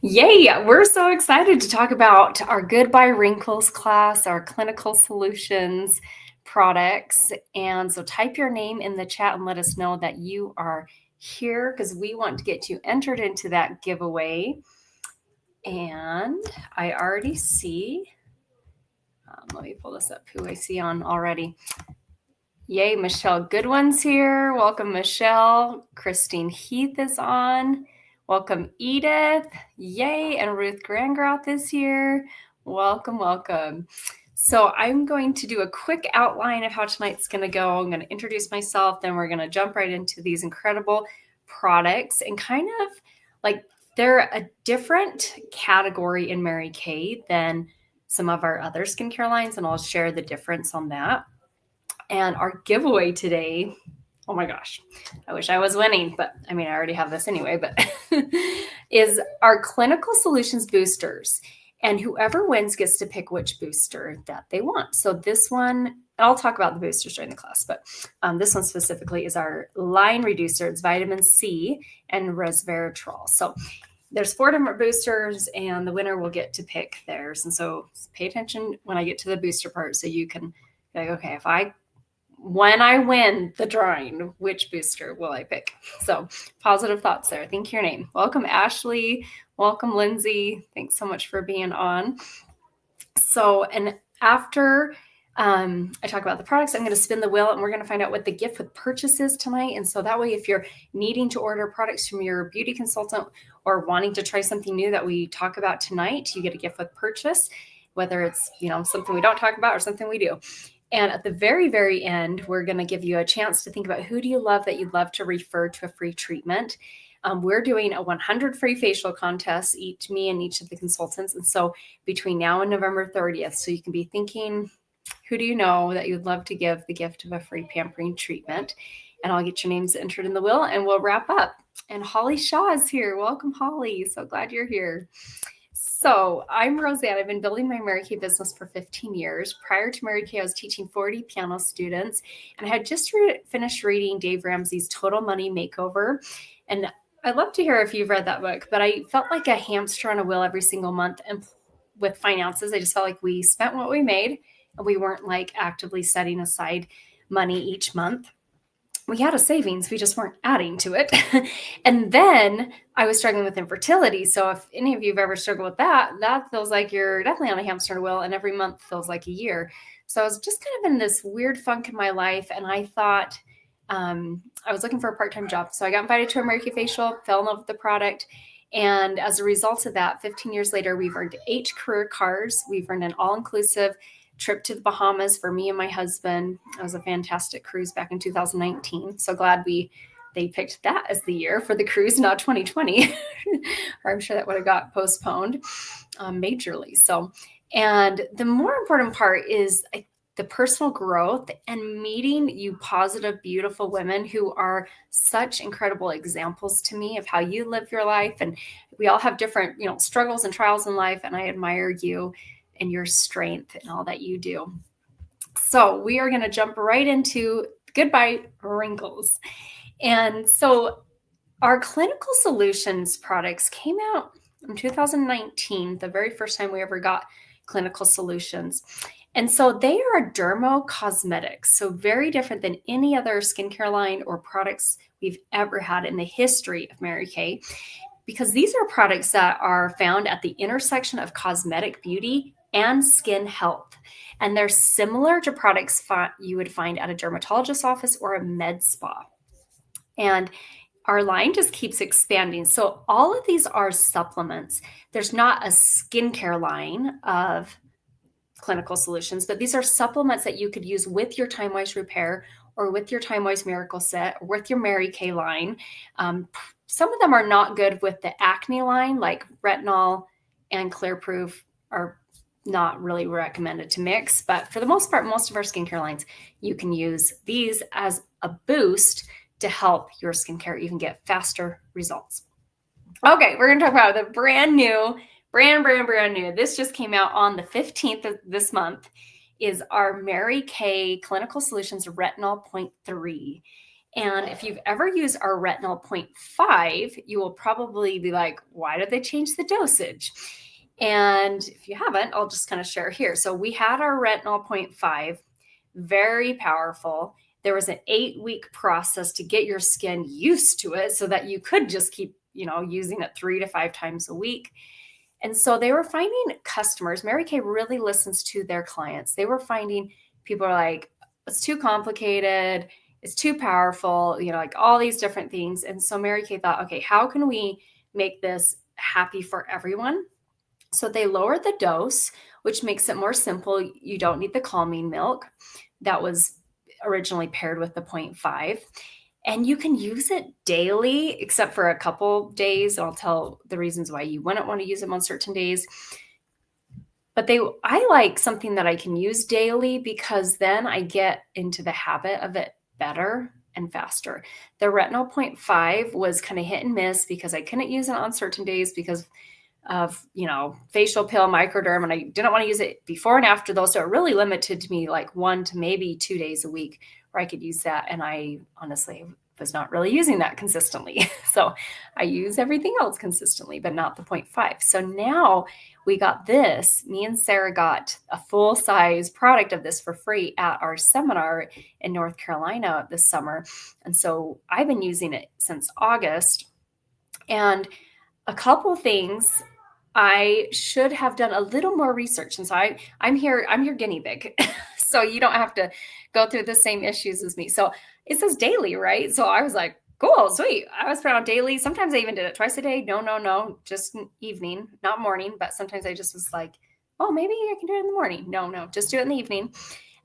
Yay! We're so excited to talk about our Goodbye Wrinkles class, our Clinical Solutions products. And so type your name in the chat and let us know that you are here because we want to get you entered into that giveaway. And I already see, let me pull this up, who I see on already. Yay, Michelle Goodwin's here. Welcome, Michelle. Christine Heath is on. Welcome, Edith. Yay, and Ruth Grangroth is here. Welcome, welcome. So I'm going to do a quick outline of how tonight's going to go. I'm going to introduce myself, then we're going to jump right into these incredible products and kind of like they're a different category in Mary Kay than some of our other skincare lines, and I'll share the difference on that. And our giveaway today, oh my gosh, I wish I was winning, but I mean, I already have this anyway, but is our Clinical Solutions boosters. And whoever wins gets to pick which booster that they want. So this one, I'll talk about the boosters during the class, but this one specifically is our line reducer. It's vitamin C and resveratrol. So there's 4 different boosters and the winner will get to pick theirs. And so pay attention when I get to the booster part so you can be like, okay, when I win the drawing, which booster will I pick? So positive thoughts there. Think your name. Welcome, Ashley. Welcome, Lindsay. Thanks so much for being on. So, and after I talk about the products, I'm going to spin the wheel and we're going to find out what the gift with purchase is tonight. And so that way, if you're needing to order products from your beauty consultant or wanting to try something new that we talk about tonight, you get a gift with purchase, whether it's, something we don't talk about or something we do. And at the very, very end, we're going to give you a chance to think about who do you love that you'd love to refer to a free treatment. We're doing a 100 free facial contests, me and each of the consultants. And so between now and November 30th, so you can be thinking, who do you know that you'd love to give the gift of a free pampering treatment? And I'll get your names entered in the wheel and we'll wrap up. And Holly Shaw is here. Welcome, Holly. So glad you're here. So I'm Roseanne. I've been building my Mary Kay business for 15 years. Prior to Mary Kay, I was teaching 40 piano students, and I had just finished reading Dave Ramsey's Total Money Makeover. And I'd love to hear if you've read that book, but I felt like a hamster on a wheel every single month. And with finances, I just felt like we spent what we made and we weren't like actively setting aside money each month. We had a savings, we just weren't adding to it. And then I was struggling with infertility. So if any of you have ever struggled with that feels like you're definitely on a hamster wheel and every month feels like a year. So I was just kind of in this weird funk in my life. And I thought I was looking for a part-time job. So I got invited to a Mary Kay facial, fell in love with the product. And as a result of that, 15 years later, we've earned 8 career cars. We've earned an all-inclusive trip to the Bahamas for me and my husband. It was a fantastic cruise back in 2019. So glad they picked that as the year for the cruise, not 2020. Or I'm sure that would have got postponed majorly. So, and the more important part is the personal growth and meeting you positive, beautiful women who are such incredible examples to me of how you live your life. And we all have different, struggles and trials in life. And I admire you and your strength and all that you do. So we are going to jump right into Goodbye Wrinkles. And so our Clinical Solutions products came out in 2019, the very first time we ever got Clinical Solutions. And so they are a dermocosmetics, so very different than any other skincare line or products we've ever had in the history of Mary Kay, because these are products that are found at the intersection of cosmetic beauty and skin health. And they're similar to products you would find at a dermatologist's office or a med spa. And our line just keeps expanding. So all of these are supplements. There's not a skincare line of Clinical Solutions, but these are supplements that you could use with your Time Wise Repair or with your Time Wise Miracle Set or with your Mary Kay line. Some of them are not good with the acne line, like Retinol and Clear Proof are not really recommended to mix. But for the most part, most of our skincare lines, you can use these as a boost to help your skincare even get faster results. Okay, we're going to talk about the brand new. This just came out on the 15th of this month, is our Mary Kay Clinical Solutions Retinol 0.3. And if you've ever used our Retinol point 5, you will probably be like, why did they change the dosage? And if you haven't, I'll just kind of share here. So we had our Retinol point 5, very powerful. There was an 8-week process to get your skin used to it so that you could just keep, using it 3 to 5 times a week. And so they were finding customers. Mary Kay really listens to their clients. They were finding people are like, it's too complicated. It's too powerful, like all these different things. And so Mary Kay thought, okay, how can we make this happy for everyone? So they lowered the dose, which makes it more simple. You don't need the calming milk that was originally paired with the 0.5. And you can use it daily, except for a couple days. I'll tell the reasons why you wouldn't want to use them on certain days. But I like something that I can use daily because then I get into the habit of it better and faster. The Retinol 0.5 was kind of hit and miss because I couldn't use it on certain days because of, facial peel, microderm, and I didn't want to use it before and after those. So it really limited to me like 1 to maybe 2 days a week where I could use that. And I honestly was not really using that consistently. So I use everything else consistently, but not the 0.5. So now we got this. Me and Sarah got a full size product of this for free at our seminar in North Carolina this summer. And so I've been using it since August. And a couple things, I should have done a little more research. And so I'm your guinea pig. So you don't have to go through the same issues as me. So it says daily, right? So I was like, cool, sweet. I was put on daily. Sometimes I even did it twice a day. No, just evening, not morning. But sometimes I just was like, oh, maybe I can do it in the morning. No, just do it in the evening.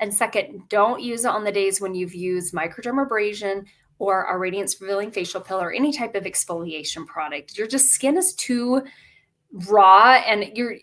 And second, don't use it on the days when you've used microdermabrasion or a radiance revealing facial pill or any type of exfoliation product. Your just skin is too raw, and the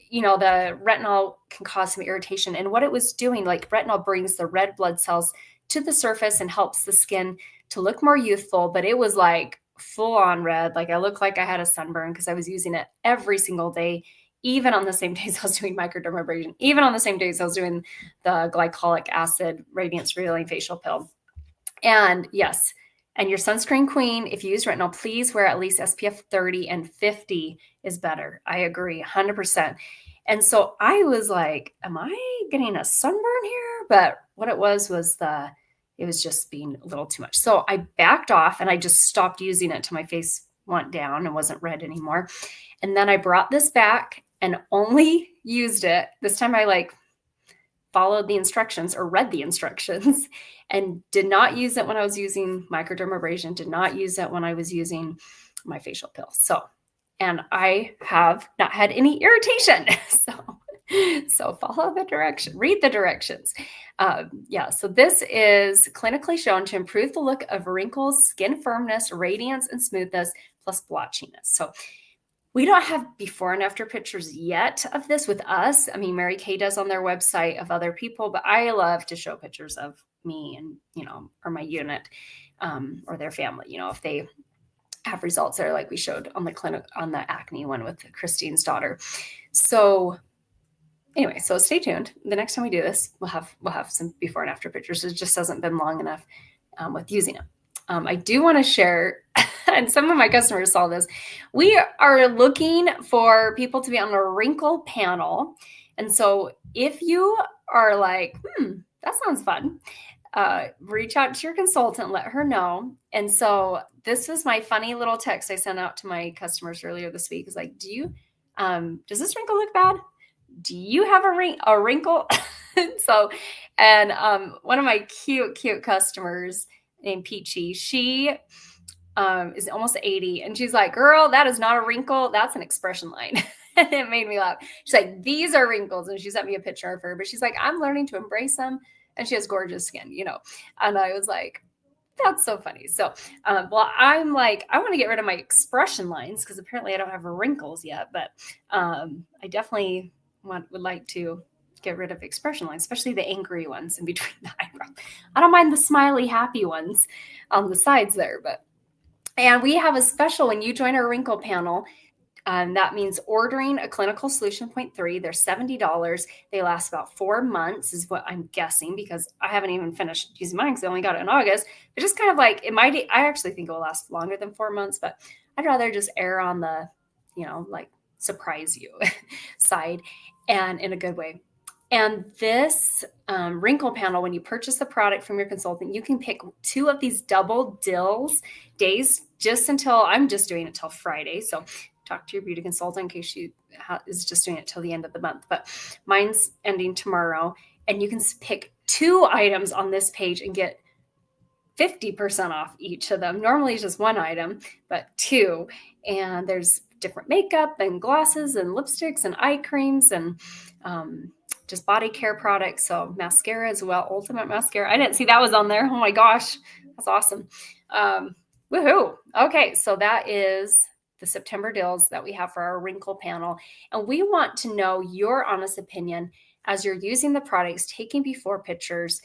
retinol can cause some irritation. And what it was doing, like retinol brings the red blood cells to the surface and helps the skin to look more youthful, but it was like full on red. Like I looked like I had a sunburn because I was using it every single day, even on the same days I was doing microdermabrasion, even on the same days I was doing the glycolic acid radiance revealing facial pill. And yes, and your sunscreen queen, if you use retinol, please wear at least SPF 30 and 50 is better. I agree 100%. And so I was like, am I getting a sunburn here? But what it was it was just being a little too much. So I backed off and I just stopped using it till my face went down and wasn't red anymore. And then I brought this back and only used it. This time I followed the instructions or read the instructions and did not use it when I was using microdermabrasion, did not use it when I was using my facial pill. And I have not had any irritation. So follow the direction, read the directions. So this is clinically shown to improve the look of wrinkles, skin firmness, radiance, and smoothness, plus blotchiness. So we don't have before and after pictures yet of this with us. I mean, Mary Kay does on their website of other people, but I love to show pictures of me and, or my unit or their family, if they have results there, like we showed on the clinic, on the acne one with Christine's daughter. So anyway, so stay tuned. The next time we do this, we'll have some before and after pictures. It just hasn't been long enough with using it. I do want to share, and some of my customers saw this. We are looking for people to be on a wrinkle panel. And so if you are like, that sounds fun, reach out to your consultant, let her know. And so this was my funny little text I sent out to my customers earlier this week. It's like, does this wrinkle look bad? Do you have a wrinkle? One of my cute customers named Peachy, she is almost 80, and she's like, girl, that is not a wrinkle, that's an expression line. And it made me laugh. She's like, these are wrinkles, and she sent me a picture of her, but she's like, I'm learning to embrace them, and she has gorgeous skin, and I was like, that's so funny. So I'm like, I want to get rid of my expression lines because apparently I don't have wrinkles yet, but I definitely would like to get rid of expression lines, especially the angry ones in between the eyebrows. I don't mind the smiley, happy ones on the sides there, and we have a special when you join our wrinkle panel. That means ordering a Clinical Solution 0.3. They're $70. They last about 4 months, is what I'm guessing, because I haven't even finished using mine because I only got it in August. But just kind of like it might. I actually think it will last longer than 4 months, but I'd rather just err on the, like surprise you side, and in a good way. And this wrinkle panel, when you purchase the product from your consultant, you can pick 2 of these double days just until, I'm just doing it till Friday. So talk to your beauty consultant in case she is just doing it till the end of the month. But mine's ending tomorrow. And you can pick 2 items on this page and get 50% off each of them. Normally it's just 1 item, but 2. And there's different makeup and glosses and lipsticks and eye creams and just body care products. So mascara as well, Ultimate Mascara. I didn't see that was on there. Oh my gosh, that's awesome. Woohoo. Okay, so that is the September deals that we have for our wrinkle panel. And we want to know your honest opinion as you're using the products, taking before pictures,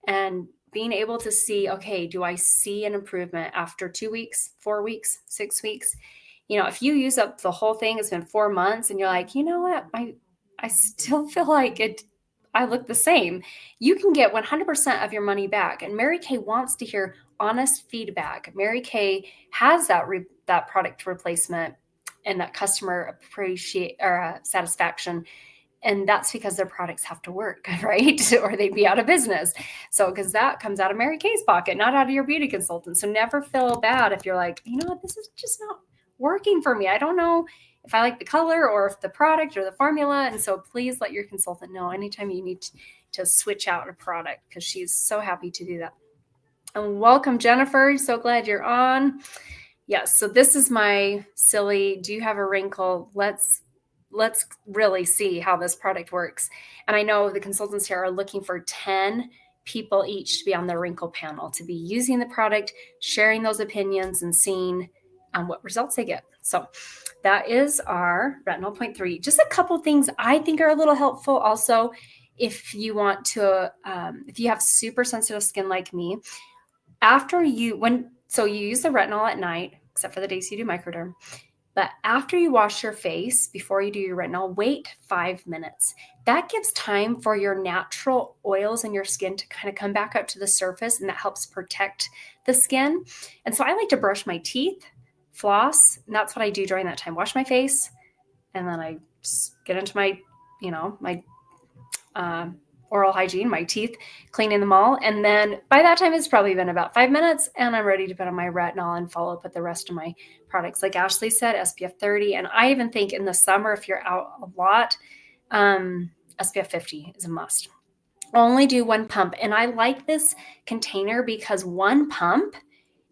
and being able to see, okay, do I see an improvement after 2 weeks, 4 weeks, 6 weeks? If you use up the whole thing, it's been 4 months, and you're like, you know what, I still feel like I look the same. You can get 100% of your money back. And Mary Kay wants to hear honest feedback. Mary Kay has that product replacement and that customer satisfaction. And that's because their products have to work, right? Or they'd be out of business. So, because that comes out of Mary Kay's pocket, not out of your beauty consultant. So never feel bad if you're like, you know what, this is just not working for me. I don't know if I like the color or if the product or the formula. And so please let your consultant know anytime you need to switch out a product, because she's so happy to do that. And welcome, Jennifer. So glad you're on. Yes. So this is my silly, do you have a wrinkle? Let's really see how this product works. And I know the consultants here are looking for 10 people each to be on the wrinkle panel, to be using the product, sharing those opinions, and seeing what results they get. So that is our Retinol 0.3. Just a couple things I think are a little helpful. Also, if you want to, if you have super sensitive skin like me, you use the retinol at night, except for the days you do microderm. But after you wash your face, before you do your retinol, wait 5 minutes. That gives time for your natural oils in your skin to kind of come back up to the surface, and that helps protect the skin. And so I like to brush my teeth, floss, and that's what I do during that time. Wash my face, and then I just get into my, my oral hygiene, my teeth, cleaning them all. And then by that time, it's probably been about 5 minutes, and I'm ready to put on my retinol and follow up with the rest of my products. Like Ashley said, SPF 30. And I even think in the summer, if you're out a lot, SPF 50 is a must. Only do 1 pump. And I like this container because 1 pump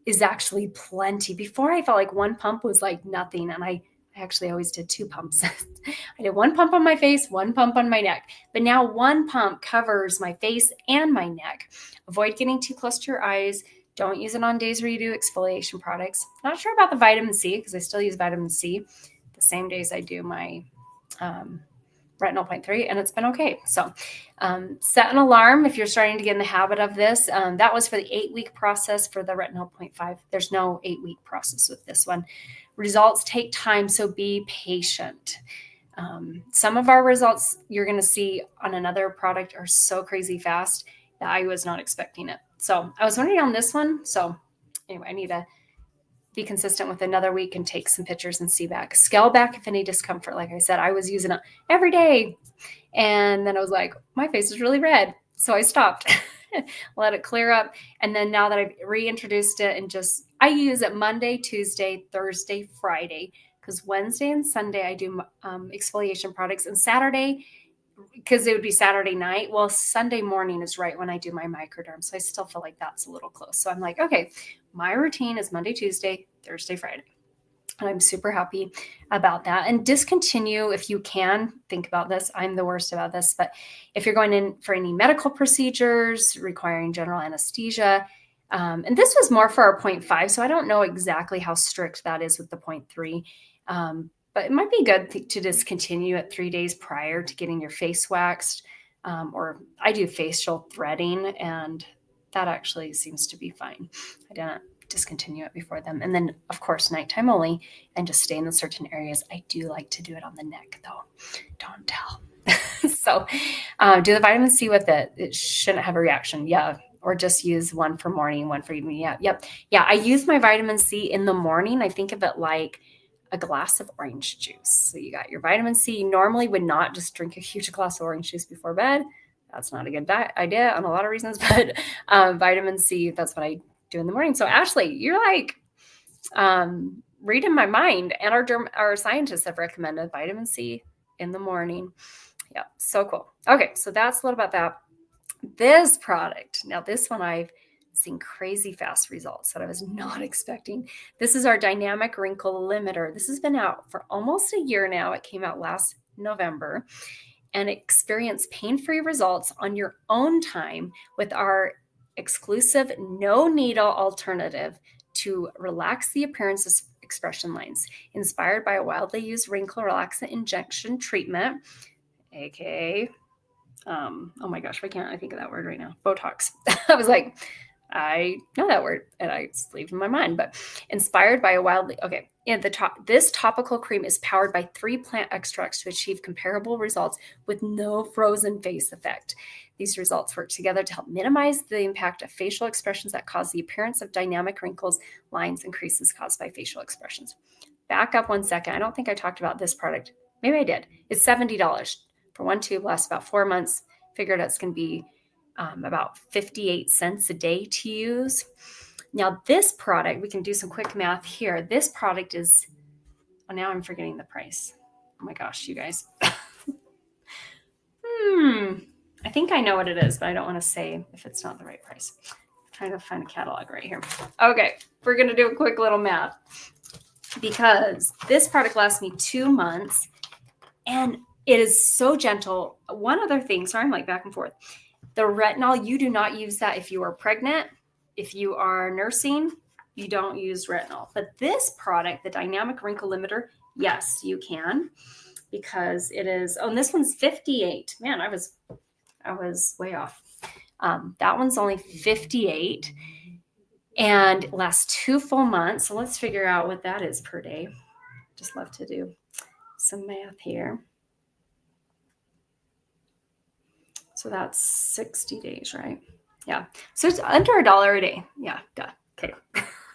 is actually plenty. Before, I felt like 1 pump was like nothing. And I actually always did 2 pumps. I did 1 pump on my face, 1 pump on my neck. But now 1 pump covers my face and my neck. Avoid getting too close to your eyes. Don't use it on days where you do exfoliation products. Not sure about the vitamin C, because I still use vitamin C the same days I do my Retinol 0.3, and it's been okay. So set an alarm if you're starting to get in the habit of this. That was for the 8-week process for the Retinol 0.5. There's no 8-week process with this one. Results take time, so be patient. Some of our results you're going to see on another product are so crazy fast that I was not expecting it. So I was wondering on this one. So anyway, I need to be consistent with another week and take some pictures and see back. Scale back if any discomfort. Like I said, I was using it every day. And then I was like, my face is really red. So I stopped, let it clear up. And then now that I've reintroduced it, and I use it Monday, Tuesday, Thursday, Friday, because Wednesday and Sunday I do exfoliation products, and Saturday, because it would be Saturday night. Well, Sunday morning is right when I do my microderm. So I still feel like that's a little close. So I'm like, okay, my routine is Monday, Tuesday, Thursday, Friday. And I'm super happy about that. And discontinue if you can. Think about this. I'm the worst about this. But if you're going in for any medical procedures requiring general anesthesia, and this was more for our 0.5, so I don't know exactly how strict that is with the 0.3. But it might be good to discontinue at 3 days prior to getting your face waxed. Or I do facial threading, and that actually seems to be fine. I discontinue it before them. And then, of course, nighttime only, and just stay in the certain areas. I do like to do it on the neck, though. Don't tell. So do the vitamin C with it. It shouldn't have a reaction. Yeah. Or just use one for morning, one for evening. Yeah. Yep. Yeah. I use my vitamin C in the morning. I think of it like a glass of orange juice. So you got your vitamin C. You normally would not just drink a huge glass of orange juice before bed. That's not a good idea on a lot of reasons, but vitamin C, that's what I do in the morning. So Ashley, you're like reading my mind, and our scientists have recommended vitamin C in the morning. Yeah, so cool. Okay, so that's a little about that. This product, now this one I've seen crazy fast results that I was not expecting. This is our Dynamic Wrinkle Limiter. This has been out for almost a year now. It came out last November, and experience pain-free results on your own time with our exclusive no needle alternative to relax the appearance of expression lines, inspired by a widely used wrinkle relaxant injection treatment, aka oh my gosh, why can't I think of that word right now? Botox. I was like, I know that word, and it's leaving my mind, but inspired by a wildly, okay. And this topical cream is powered by 3 plant extracts to achieve comparable results with no frozen face effect. These results work together to help minimize the impact of facial expressions that cause the appearance of dynamic wrinkles, lines, and creases caused by facial expressions. Back up 1 second. I don't think I talked about this product. Maybe I did. It's $70 for 1 tube, lasts about 4 months. Figured it's going to be about 58 cents a day to use. Now this product, we can do some quick math here. This product is, oh, now I'm forgetting the price. Oh my gosh, you guys. I think I know what it is, but I don't want to say if it's not the right price. I'm trying to find a catalog right here. Okay, we're going to do a quick little math, because this product lasts me 2 months, and it is so gentle. One other thing, sorry, I'm like back and forth. The retinol, you do not use that if you are pregnant. If you are nursing, you don't use retinol. But this product, the Dynamic Wrinkle Limiter, yes, you can, because it is, oh, and this one's 58. Man, I was way off. That one's only 58 and lasts 2 full months. So let's figure out what that is per day. Just love to do some math here. So that's 60 days, right? Yeah. So it's under $1 a day. Yeah. Duh. Okay.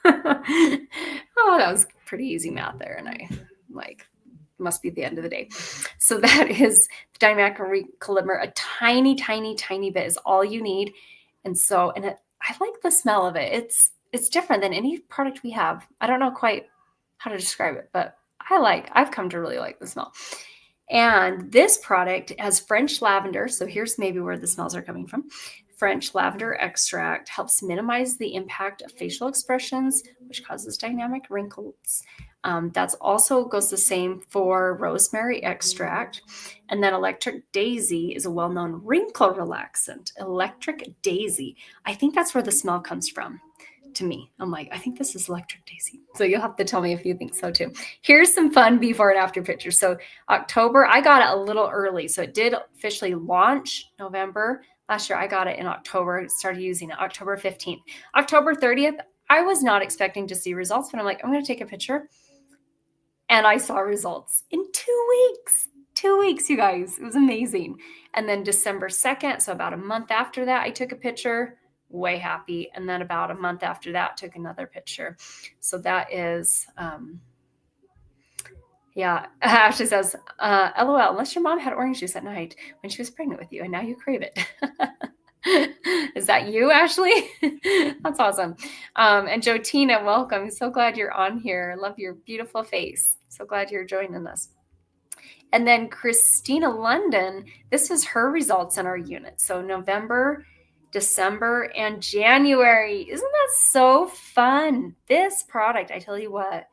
Oh, that was pretty easy math there. And I must be the end of the day. So that is the Dynamic Wrinkle Limiter. A tiny, tiny, tiny bit is all you need. And so, I like the smell of it. It's different than any product we have. I don't know quite how to describe it, but I've come to really like the smell. And this product has French lavender. So here's maybe where the smells are coming from. French lavender extract helps minimize the impact of facial expressions, which causes dynamic wrinkles. That's also goes the same for rosemary extract. And then Electric Daisy is a well-known wrinkle relaxant. Electric Daisy. I think that's where the smell comes from. To me, I'm like, I think this is Electric Daisy. So you'll have to tell me if you think so too. Here's some fun before and after pictures. So October, I got it a little early. So it did officially launch November. Last year, I got it in October, started using it October 15th. October 30th, I was not expecting to see results, but I'm like, I'm going to take a picture. And I saw results in 2 weeks. 2 weeks, you guys. It was amazing. And then December 2nd, so about a month after that, I took a picture. Way happy. And then about a month after that, took another picture. So that is, yeah. Ashley says, LOL, unless your mom had orange juice at night when she was pregnant with you and now you crave it. Is that you, Ashley? That's awesome. And Jotina, welcome. So glad you're on here. Love your beautiful face. So glad you're joining us. And then Christina London, this was her results in our unit. So November, December, and January. Isn't that so fun? This product, I tell you what,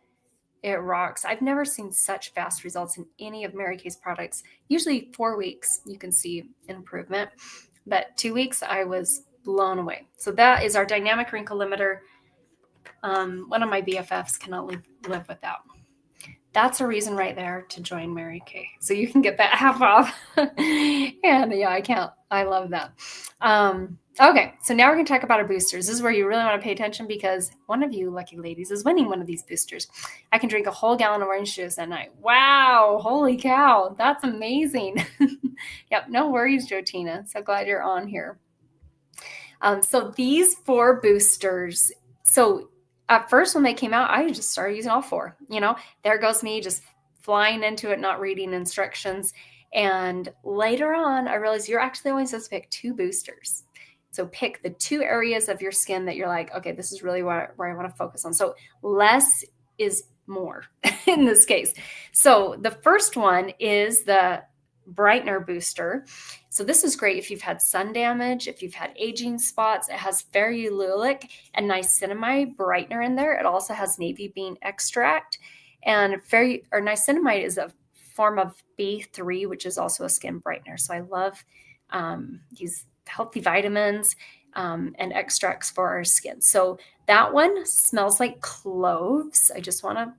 it rocks. I've never seen such fast results in any of Mary Kay's products. Usually 4 weeks, you can see improvement. But 2 weeks, I was blown away. So that is our Dynamic Wrinkle Limiter. One of my BFFs cannot live without. That's a reason right there to join Mary Kay. So you can get that half off. And yeah, I love that. Okay, so now we're going to talk about our boosters. This is where you really want to pay attention because one of you lucky ladies is winning one of these boosters. I can drink a whole gallon of orange juice at night. Wow, holy cow, that's amazing. Yep, no worries, Jotina. So glad you're on here. So these 4 boosters. So at first when they came out, I just started using all 4. There goes me just flying into it, not reading instructions. And later on, I realized you're actually only supposed to pick 2 boosters. So pick the 2 areas of your skin that you're like, okay, this is really where I want to focus on. So less is more in this case. So the first one is the brightener booster. So this is great if you've had sun damage, if you've had aging spots. It has ferulic and niacinamide brightener in there. It also has navy bean extract. And niacinamide is a form of B3, which is also a skin brightener. So I love these healthy vitamins and extracts for our skin. So that one smells like cloves. I just want to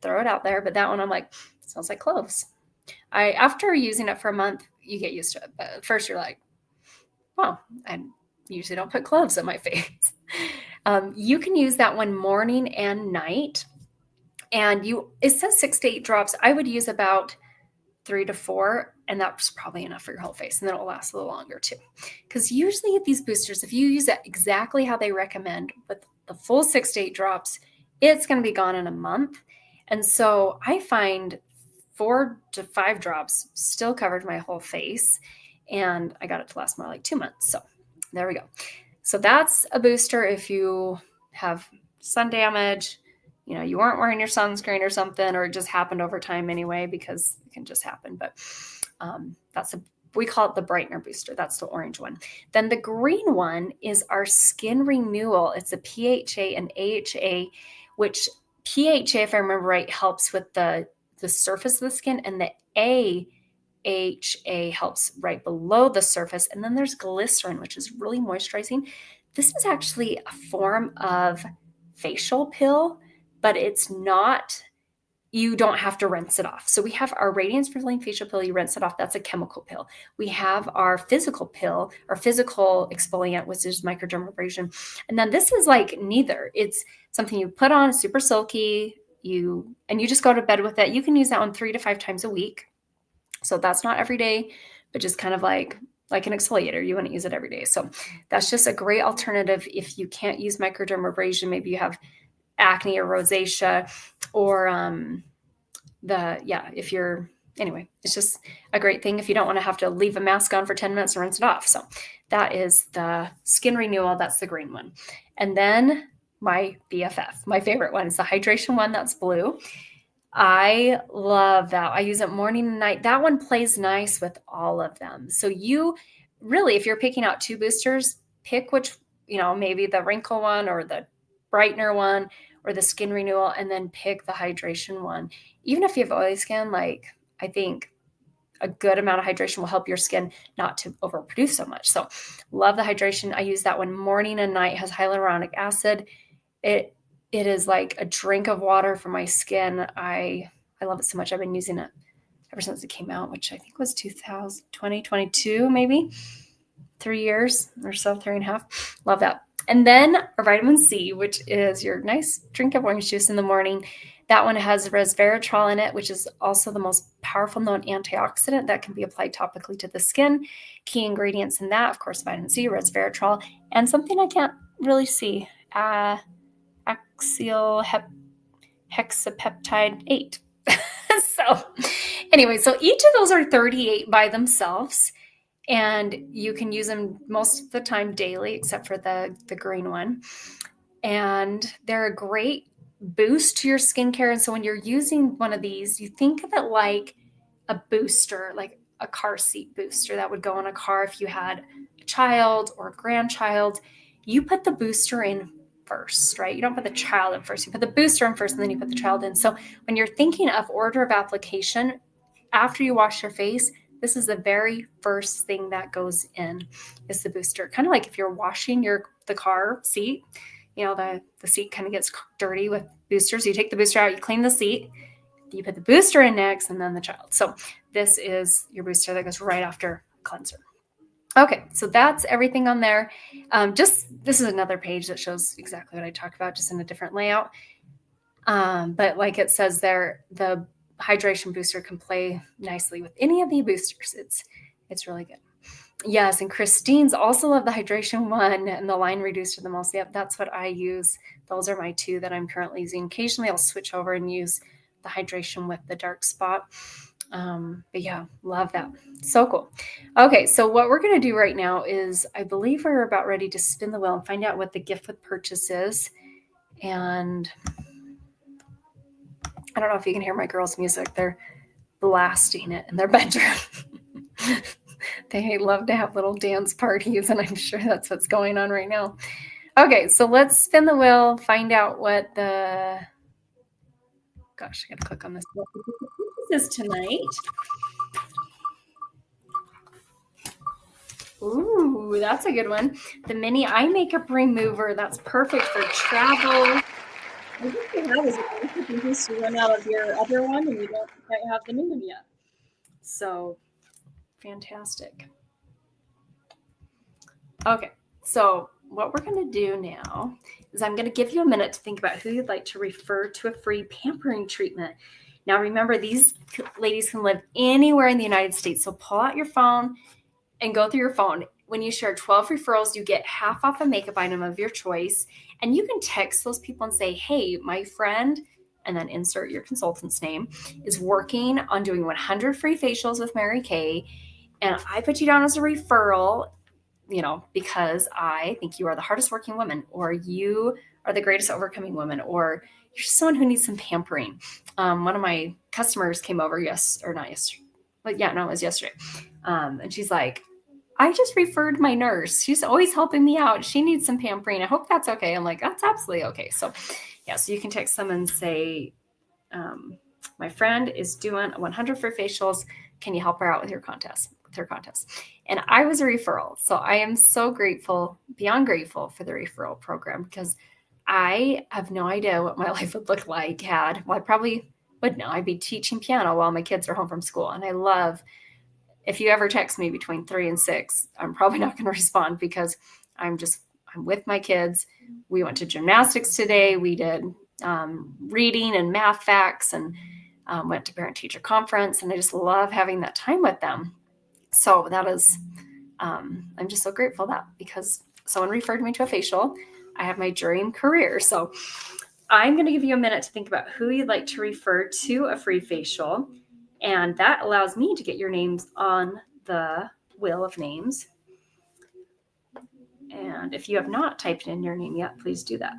throw it out there, but that one I'm like, smells like cloves. After using it for a month, you get used to it. But at first you're like, well, I usually don't put cloves on my face. You can use that one morning and night. And it says 6 to 8 drops. I would use about 3 to 4, and that's probably enough for your whole face. And then it will last a little longer too. Because usually at these boosters, if you use it exactly how they recommend with the full 6 to 8 drops, it's going to be gone in a month. And so I find 4 to 5 drops still covered my whole face, and I got it to last more like 2 months. So there we go. So that's a booster if you have sun damage, you weren't wearing your sunscreen or something, or it just happened over time anyway, because it can just happen. But we call it the brightener booster. That's the orange one. Then the green one is our skin renewal. It's a PHA and AHA, which PHA, if I remember right, helps with the surface of the skin, and the AHA helps right below the surface. And then there's glycerin, which is really moisturizing. This is actually a form of facial pill, but it's not, you don't have to rinse it off. So we have our Radiance Revealing Facial Pill, you rinse it off, that's a chemical pill. We have our physical pill, our physical exfoliant, which is microdermabrasion. And then this is like neither. It's something you put on, super silky, you just go to bed with it. You can use that one 3 to 5 times a week. So that's not every day, but just kind of like an exfoliator. You wouldn't use it every day. So that's just a great alternative if you can't use microdermabrasion. Maybe you have acne or rosacea, or it's just a great thing if you don't want to have to leave a mask on for 10 minutes and rinse it off. So that is the skin renewal. That's the green one. And then my BFF, my favorite one, is the hydration one. That's blue. I love that. I use it morning and night. That one plays nice with all of them. So you really, if you're picking out 2 boosters, pick which, maybe the wrinkle one or the brightener one or the skin renewal, and then pick the hydration one. Even if you have oily skin, I think a good amount of hydration will help your skin not to overproduce so much. So love the hydration. I use that one morning and night. It has hyaluronic acid. It is like a drink of water for my skin. I love it so much. I've been using it ever since it came out, which I think was 2022, maybe 3 years or so, 3.5. Love that. And then our vitamin C, which is your nice drink of orange juice in the morning. That one has resveratrol in it, which is also the most powerful known antioxidant that can be applied topically to the skin. Key ingredients in that, of course, vitamin C, resveratrol, and something I can't really see, acyl hexapeptide 8. So anyway, so each of those are 38 by themselves. And you can use them most of the time daily, except for the green one. And they're a great boost to your skincare. And so when you're using one of these, you think of it like a booster, like a car seat booster that would go in a car if you had a child or a grandchild. You put the booster in first, right? You don't put the child in first. You put the booster in first, and then you put the child in. So when you're thinking of order of application, after you wash your face, this is the very first thing that goes in, is the booster. Kind of like if you're washing the car seat, the seat kind of gets dirty with boosters. You take the booster out, you clean the seat, you put the booster in next, and then the child. So this is your booster that goes right after cleanser. Okay, so that's everything on there. This is another page that shows exactly what I talked about, just in a different layout. But like it says there, the hydration booster can play nicely with any of the boosters. It's really good. Yes, and Christine's also love the hydration one and the line reducer the most. Yep, that's what I use. Those are my two that I'm currently using. Occasionally I'll switch over and use the hydration with the dark spot. But yeah, love that. So cool. Okay, so what we're going to do right now is I believe we're about ready to spin the wheel and find out what the gift with purchase is. And I don't know if you can hear my girls' music. They're blasting it in their bedroom. They love to have little dance parties, and I'm sure that's what's going on right now. Okay, so let's spin the wheel, find out what the, gosh, I gotta click on this. What this is tonight. Ooh, that's a good one. The mini eye makeup remover. That's perfect for travel. I think they have is in case you run out of your other one and you don't quite have the new one yet. So fantastic. Okay, so what we're going to do now is I'm going to give you a minute to think about who you'd like to refer to a free pampering treatment. Now, remember, these ladies can live anywhere in the United States. So pull out your phone and go through your phone. When you share 12 referrals, you get half off a makeup item of your choice. And you can text those people and say, hey, my friend, and then insert your consultant's name, is working on doing 100 free facials with Mary Kay. And I put you down as a referral, because I think you are the hardest working woman, or you are the greatest overcoming woman, or you're just someone who needs some pampering. One of my customers came over, it was yesterday. And she's like, I just referred my nurse. She's always helping me out. She needs some pampering. I hope that's okay. I'm like, that's absolutely okay. So yeah, so you can text them and say, my friend is doing 100 free facials. Can you help her out with her contest? And I was a referral. So I am so grateful, beyond grateful for the referral program, because I have no idea what my life would look like I probably would know. I'd be teaching piano while my kids are home from school. And I love, if you ever text me between 3 and 6, I'm probably not going to respond because I'm with my kids. We went to gymnastics today. We did reading and math facts, and went to parent teacher conference. And I just love having that time with them. So that is, I'm just so grateful that because someone referred me to a facial, I have my dream career. So I'm going to give you a minute to think about who you'd like to refer to a free facial. And that allows me to get your names on the wheel of names. And if you have not typed in your name yet, please do that.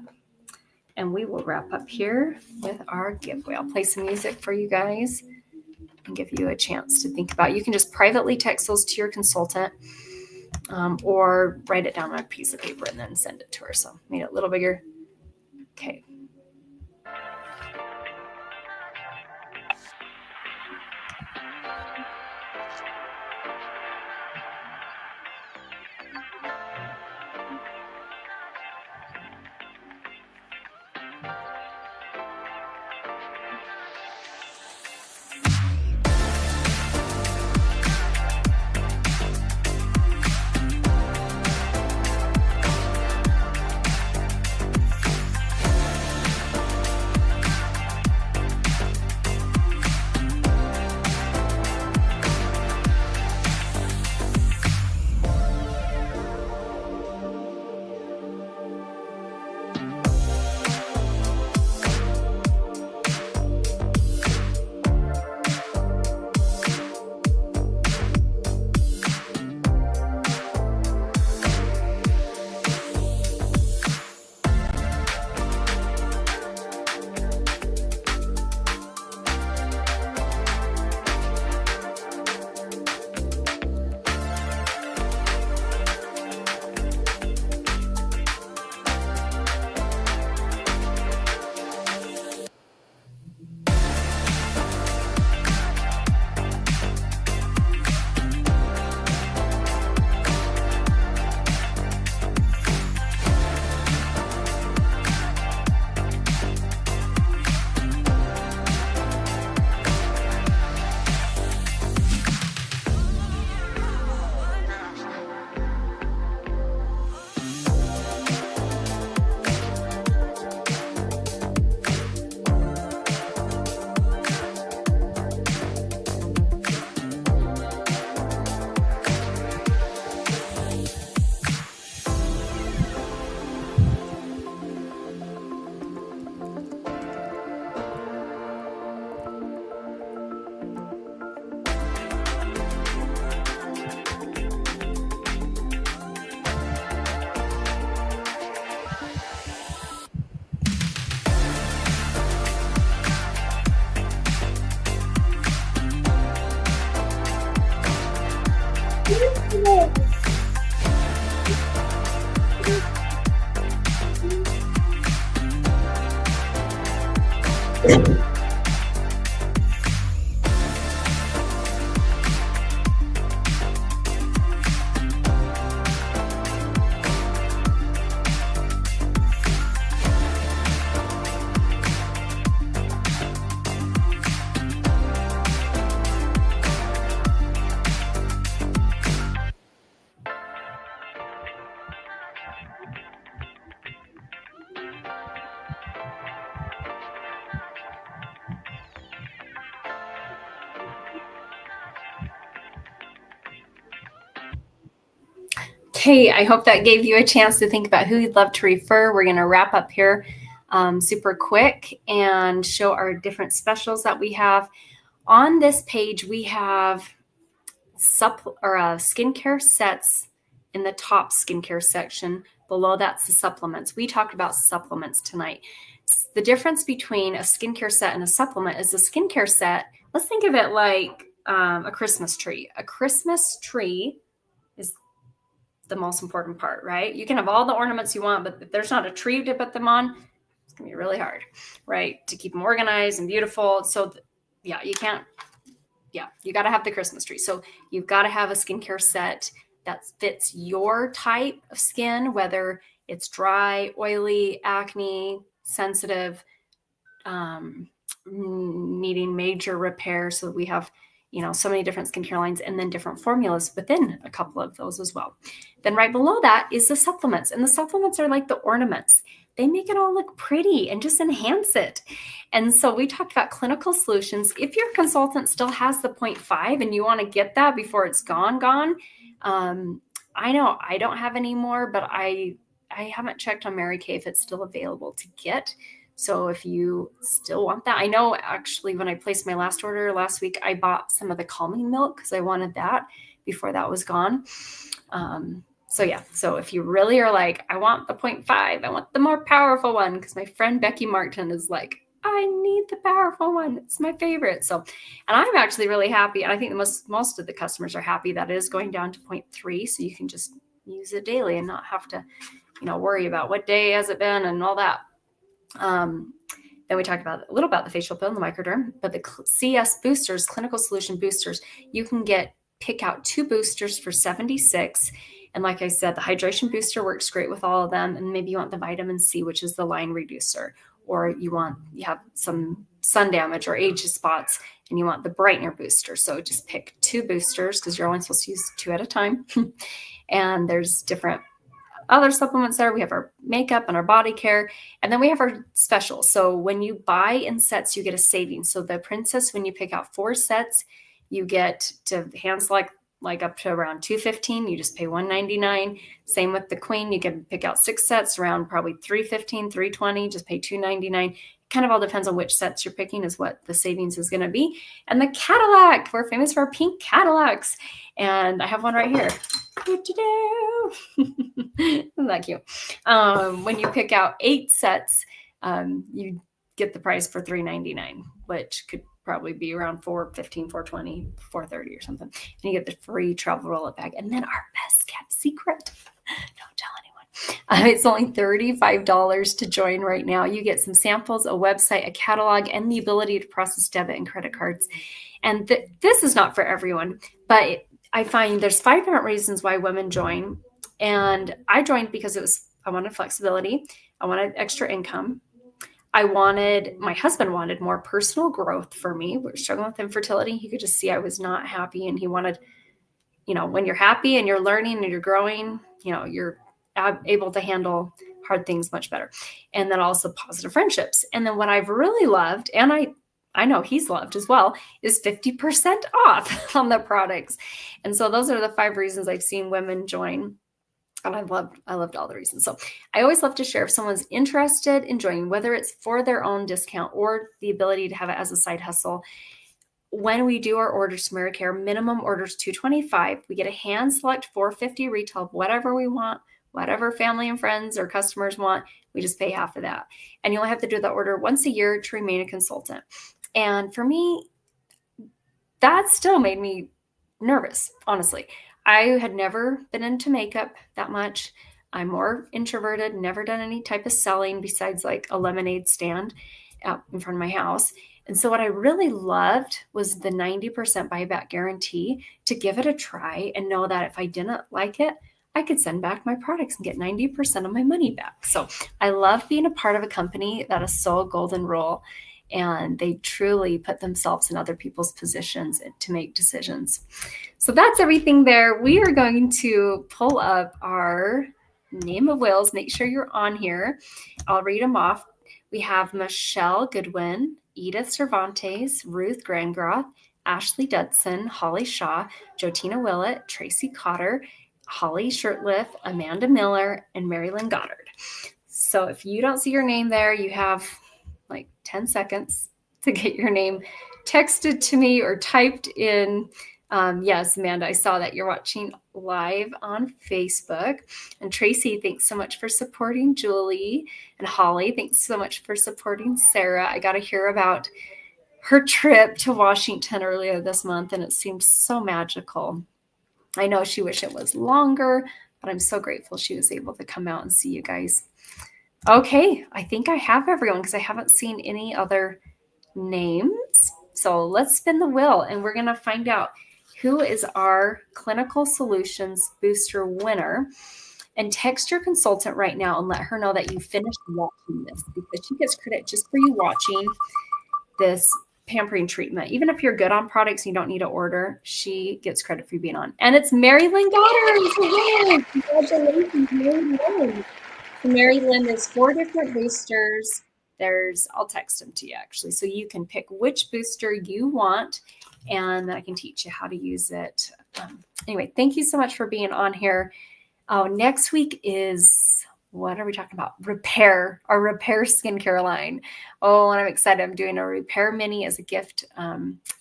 And we will wrap up here with our giveaway. I'll play some music for you guys and give you a chance to think about it. You can just privately text those to your consultant, or write it down on a piece of paper and then send it to her. So made it a little bigger. Okay. Okay, I hope that gave you a chance to think about who you'd love to refer. We're going to wrap up here super quick and show our different specials that we have. On this page, we have skincare sets in the top skincare section. Below that's the supplements. We talked about supplements tonight. The difference between a skincare set and a supplement is a skincare set. Let's think of it like a Christmas tree. A Christmas tree is the most important part, right? You can have all the ornaments you want, but if there's not a tree to put them on, it's gonna be really hard, right? To keep them organized and beautiful. So yeah, you can't, you got to have the Christmas tree. So you've got to have a skincare set that fits your type of skin, whether it's dry, oily, acne, sensitive, needing major repair. So we have, so many different skincare lines and then different formulas within a couple of those as well. Then right below that is the supplements. And the supplements are like the ornaments. They make it all look pretty and just enhance it. And so we talked about Clinical Solutions. If your consultant still has the 0.5 and you want to get that before it's gone, I know I don't have any more, but I haven't checked on Mary Kay if it's still available to get. So if you still want that, I know actually when I placed my last order last week, I bought some of the calming milk because I wanted that before that was gone. So if you really are like, I want the 0.5, I want the more powerful one, because my friend Becky Martin is like, I need the powerful one. It's my favorite. So, and I'm actually really happy. And I think most of the customers are happy that it is going down to 0.3. So you can just use it daily and not have to, worry about what day has it been and all that. Then we talked a little about the facial pill and the microderm, but the CS boosters, Clinical Solution boosters, you can pick out 2 boosters for $76. And like I said, the hydration booster works great with all of them. And maybe you want the vitamin C, which is the line reducer, or you have some sun damage or age spots and you want the brightener booster. So just pick 2 boosters because you're only supposed to use 2 at a time. And there's different other supplements there. We have our makeup and our body care, and then we have our specials. So when you buy in sets, you get a savings. So the Princess, when you pick out 4 sets, you get to hand select like up to around $215. You just pay $199. Same with the Queen. You can pick out 6 sets around probably $315, $320. Just pay $299. Kind of all depends on which sets you're picking is what the savings is going to be. And the Cadillac, we're famous for our pink Cadillacs, and I have one right here. Isn't that cute? When you pick out 8 sets, you get the price for $399, which could probably be around $415, $420, $430 or something. And you get the free travel roll-up bag. And then our best kept secret, don't tell anyone. It's only $35 to join right now. You get some samples, a website, a catalog, and the ability to process debit and credit cards. And this is not for everyone, but I find there's 5 different reasons why women join. And I joined because I wanted flexibility. I wanted extra income. My husband wanted more personal growth for me. We're struggling with infertility. He could just see I was not happy. And he wanted, when you're happy and you're learning and you're growing, you're able to handle hard things much better. And then also positive friendships. And then what I've really loved, and I know he's loved as well, is 50% off on the products. And so those are the 5 reasons I've seen women join. And I loved all the reasons. So I always love to share if someone's interested in joining, whether it's for their own discount or the ability to have it as a side hustle. When we do our orders to Mary Care, minimum orders $225. We get a hand select $450 retail, whatever we want, whatever family and friends or customers want. We just pay half of that. And you only have to do the order once a year to remain a consultant. And for me, that still made me nervous, honestly. I had never been into makeup that much. I'm more introverted, never done any type of selling besides like a lemonade stand out in front of my house. And so what I really loved was the 90% buyback guarantee, to give it a try and know that if I didn't like it, I could send back my products and get 90% of my money back. So I love being a part of a company that is so golden rule, and they truly put themselves in other people's positions to make decisions. So that's everything there. We are going to pull up our name of whales. Make sure you're on here. I'll read them off. We have Michelle Goodwin, Edith Cervantes, Ruth Grangroth, Ashley Dudson, Holly Shaw, Jotina Willett, Tracy Cotter, Holly Shirtliff, Amanda Miller, and Mary Lynn Goddard. So if you don't see your name there, you have like 10 seconds to get your name texted to me or typed in. Yes, Amanda, I saw that you're watching live on Facebook. And Tracy, thanks so much for supporting Julie. And Holly, thanks so much for supporting Sarah. I got to hear about her trip to Washington earlier this month, and it seemed so magical. I know she wished it was longer, but I'm so grateful she was able to come out and see you guys. Okay, I think I have everyone because I haven't seen any other names. So let's spin the wheel and we're going to find out who is our Clinical Solutions Booster winner. And text your consultant right now and let her know that you finished watching this, because she gets credit just for you watching this pampering treatment. Even if you're good on products, you don't need to order, she gets credit for you being on. And it's Mary Lynn Goddard. Congratulations, Mary Lynn. So Mary Lynn, there's 4 different boosters. I'll text them to you actually. So you can pick which booster you want, and then I can teach you how to use it. Anyway, thank you so much for being on here. Next week is, what are we talking about? Our repair skincare line. Oh, and I'm excited. I'm doing a repair mini as a gift.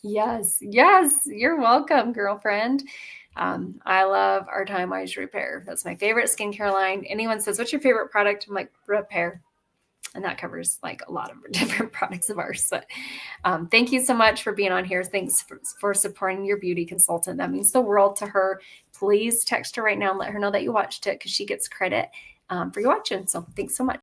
Yes, you're welcome, girlfriend. I love our Time Wise Repair. That's my favorite skincare line. Anyone says, what's your favorite product? I'm like, repair. And that covers like a lot of different products of ours. But thank you so much for being on here. Thanks for supporting your beauty consultant. That means the world to her. Please text her right now and let her know that you watched it, because she gets credit for you watching. So thanks so much.